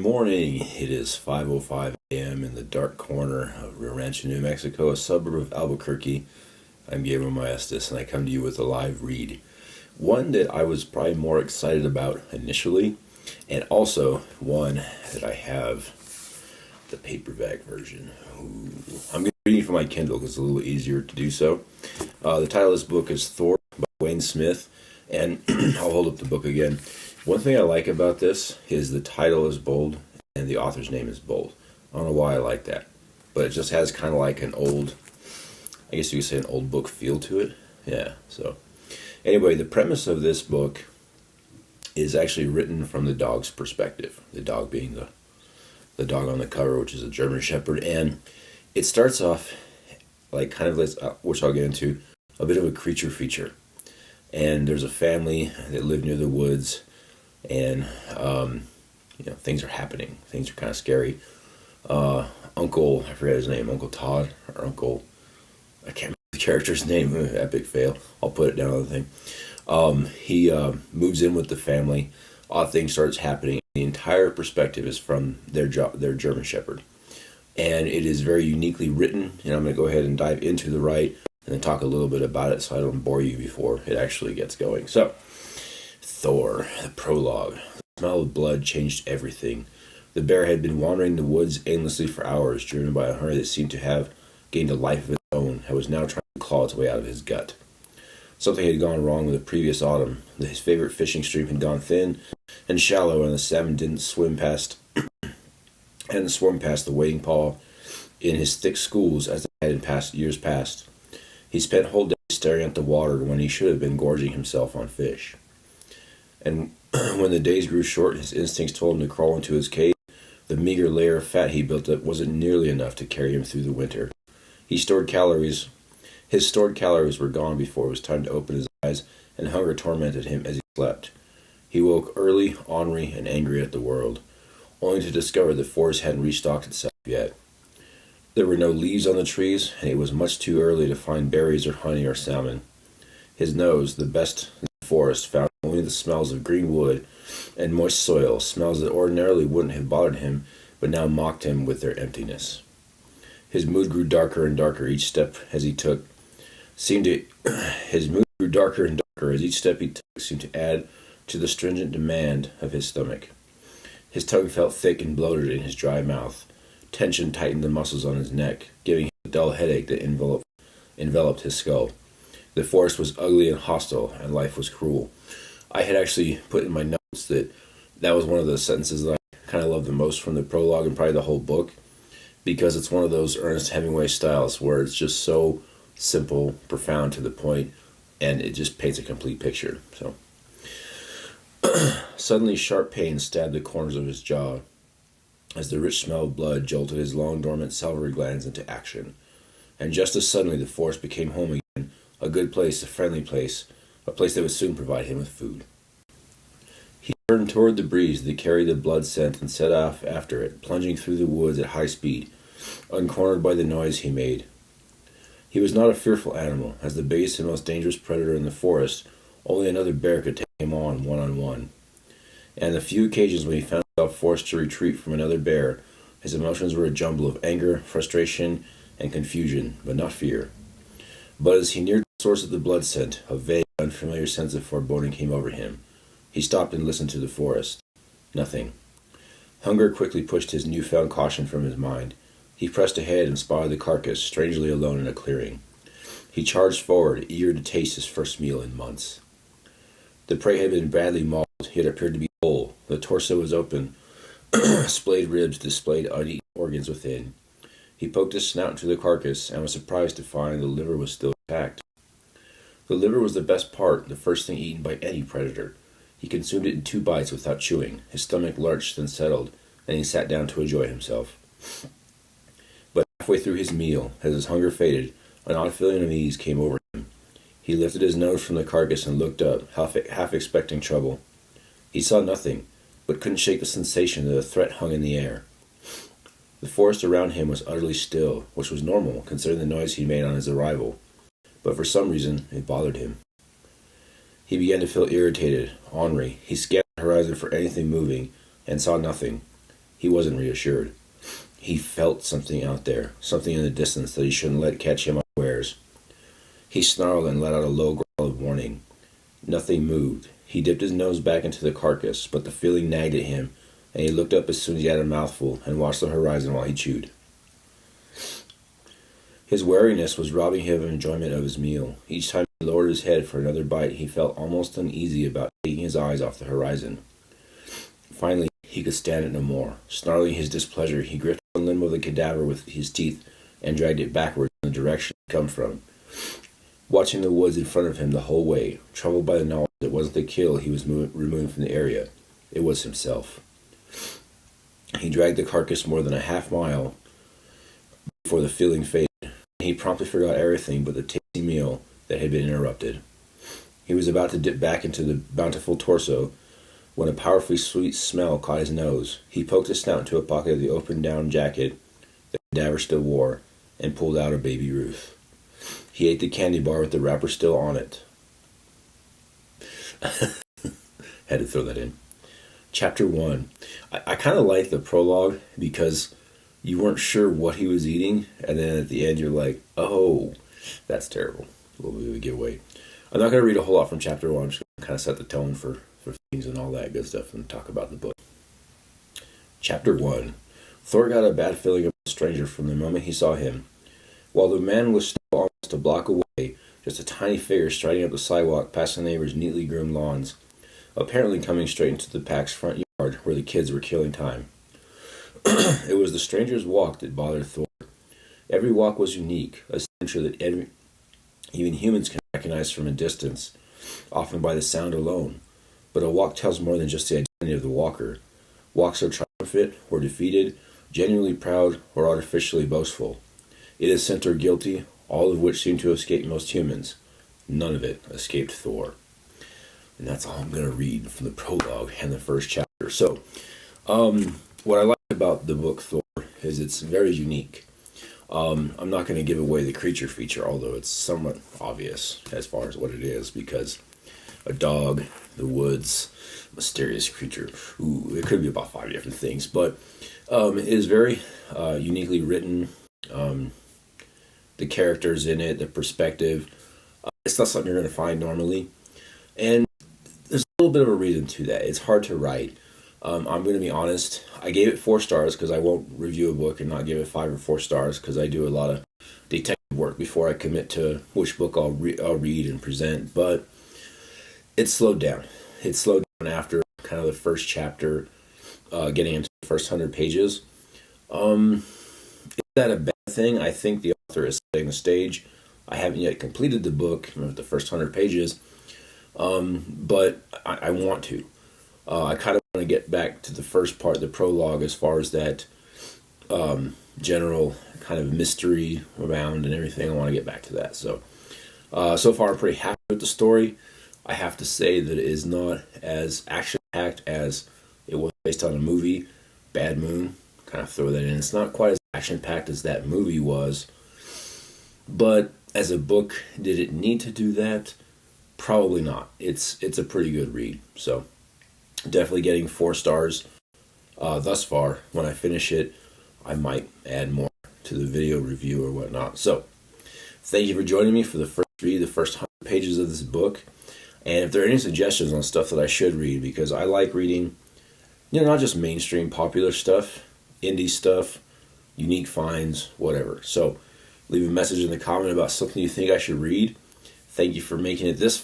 morning. It is 5:05 a.m. in the dark corner of Rio Rancho, New Mexico, a suburb of Albuquerque. I'm Gabriel, and I come to you with a live read. One that I was probably more excited about initially, and also one that I have the paperback version. Ooh. I'm going to be reading from my Kindle because it's a little easier to do so. The title of this book is THOR by Wayne Smith, and I'll hold up the book again. One thing I like about this is the title is bold and the author's name is bold. I don't know why I like that, but it just has kind of like an old, I guess you could say an old book feel to it. Yeah, so anyway, the premise of this book is actually written from the dog's perspective, the dog being the dog on the cover, which is a German Shepherd, and it starts off like kind of, which I'll get into, a bit of a creature feature. And there's a family that live near the woods, and things are happening. Things are kind of scary. I forget his name, Uncle Todd, or I can't remember the character's name. Epic fail. I'll put it down on the thing. He moves in with the family. Odd things starts happening. The entire perspective is from their German Shepherd, and it is very uniquely written. And I'm going to go ahead and dive into the right and then talk a little bit about it so I don't bore you before it actually gets going. So, THOR, the prologue. The smell of blood changed everything. The bear had been wandering the woods aimlessly for hours, driven by a hunger that seemed to have gained a life of its own, and was now trying to claw its way out of his gut. Something had gone wrong with the previous autumn. His favorite fishing stream had gone thin and shallow, and the salmon didn't swim past the wading paw in his thick schools as they had in years past. He spent whole days staring at the water when he should have been gorging himself on fish. And when the days grew short, his instincts told him to crawl into his cave. The meager layer of fat he built up wasn't nearly enough to carry him through the winter. His stored calories were gone before it was time to open his eyes, and hunger tormented him as he slept. He woke early, ornery, and angry at the world, only to discover the forest hadn't restocked itself yet. There were no leaves on the trees, and it was much too early to find berries or honey or salmon. His nose, the best in the forest, found only the smells of green wood and moist soil, smells that ordinarily wouldn't have bothered him, but now mocked him with their emptiness. His mood grew darker and darker each step as he took. Seemed to add to the stringent demand of his stomach. His tongue felt thick and bloated in his dry mouth. Tension tightened the muscles on his neck, giving him a dull headache that enveloped his skull. The forest was ugly and hostile, and life was cruel. I had actually put in my notes that was one of the sentences that I kind of love the most from the prologue and probably the whole book, because it's one of those Ernest Hemingway styles where it's just so simple, profound, to the point, and it just paints a complete picture. So, suddenly sharp pain stabbed the corners of his jaw as the rich smell of blood jolted his long-dormant salivary glands into action. And just as suddenly the forest became home again, a good place, a friendly place, a place that would soon provide him with food. He turned toward the breeze that carried the blood scent and set off after it, plunging through the woods at high speed, uncornered by the noise he made. He was not a fearful animal. As the biggest and most dangerous predator in the forest, only another bear could take him on one-on-one. And the few occasions when he found himself forced to retreat from another bear, his emotions were a jumble of anger, frustration, and confusion, but not fear. But as he neared the source of the blood scent, a vague, unfamiliar sense of foreboding came over him. He stopped and listened to the forest. Nothing. Hunger quickly pushed his newfound caution from his mind. He pressed ahead and spotted the carcass, strangely alone in a clearing. He charged forward, eager to taste his first meal in months. The prey had been badly mauled, yet appeared to be whole. The torso was open. Splayed ribs displayed uneaten organs within. He poked his snout into the carcass and was surprised to find the liver was still intact. The liver was the best part, the first thing eaten by any predator. He consumed it in 2 bites without chewing. His stomach lurched and settled, and he sat down to enjoy himself. But halfway through his meal, as his hunger faded, an odd feeling of ease came over him. He lifted his nose from the carcass and looked up, half expecting trouble. He saw nothing, but couldn't shake the sensation that a threat hung in the air. The forest around him was utterly still, which was normal, considering the noise he made on his arrival. But for some reason, it bothered him. He began to feel irritated, ornery. He scanned the horizon for anything moving, and saw nothing. He wasn't reassured. He felt something out there, something in the distance that he shouldn't let catch him unawares. He snarled and let out a low growl of warning. Nothing moved. He dipped his nose back into the carcass, but the feeling nagged at him, and he looked up as soon as he had a mouthful and watched the horizon while he chewed. His wariness was robbing him of enjoyment of his meal. Each time he lowered his head for another bite, he felt almost uneasy about taking his eyes off the horizon. Finally, he could stand it no more. Snarling his displeasure, he gripped one limb of the cadaver with his teeth and dragged it backwards in the direction it had come from. Watching the woods in front of him the whole way, troubled by the knowledge that it wasn't the kill he was removing from the area, it was himself. He dragged the carcass more than a half-mile before the feeling faded. He promptly forgot everything but the tasty meal that had been interrupted. He was about to dip back into the bountiful torso when a powerfully sweet smell caught his nose. He poked his snout into a pocket of the open-down jacket the cadaver still wore and pulled out a baby Ruth. He ate the candy bar with the wrapper still on it. Had to throw that in. Chapter 1. I kind of like the prologue because you weren't sure what he was eating, and then at the end you're like, oh, that's terrible. A little bit of a giveaway. I'm not going to read a whole lot from Chapter 1. I'm just going to kind of set the tone for things and all that good stuff and talk about the book. Chapter 1. Thor got a bad feeling about the stranger from the moment he saw him. While the man was still almost a block away, just a tiny figure striding up the sidewalk past the neighbors' neatly groomed lawns, apparently coming straight into the pack's front yard where the kids were killing time. It was the stranger's walk that bothered Thor. Every walk was unique, a signature that even humans can recognize from a distance, often by the sound alone. But a walk tells more than just the identity of the walker. Walks are triumphant or defeated, genuinely proud or artificially boastful. Innocent or guilty, all of which seem to escape most humans. None of it escaped Thor. And that's all I'm going to read from the prologue and the first chapter. So, what I like about the book Thor is it's very unique. I'm not going to give away the creature feature, although it's somewhat obvious as far as what it is, because a dog, the woods, mysterious creature. Ooh, it could be about 5 different things, but it is very uniquely written. The characters in it, the perspective, it's not something you're going to find normally. And there's a little bit of a reason to that. It's hard to write. I'm going to be honest. I gave it 4 stars because I won't review a book and not give it 5 or 4 stars because I do a lot of detective work before I commit to which book I'll read and present. But it slowed down. It slowed down after kind of the first chapter, getting into the first 100 pages. Is that a bad thing? I think the author is setting the stage. I haven't yet completed the book, the first 100 pages, but I want to. I kind of want to get back to the first part, the prologue, as far as that general kind of mystery around and everything. I want to get back to that. So far I'm pretty happy with the story. I have to say that it is not as action-packed as it was based on a movie, Bad Moon. Kind of throw that in. It's not quite as action-packed as that movie was. But as a book, did it need to do that? Probably not. It's a pretty good read. So definitely getting 4 stars thus far. When I finish it, I might add more to the video review or whatnot. So thank you for joining me for the first read, the first 100 pages of this book. And if there are any suggestions on stuff that I should read, because I like reading, not just mainstream popular stuff, indie stuff, unique finds, whatever. So leave a message in the comment about something you think I should read. Thank you for making it this far.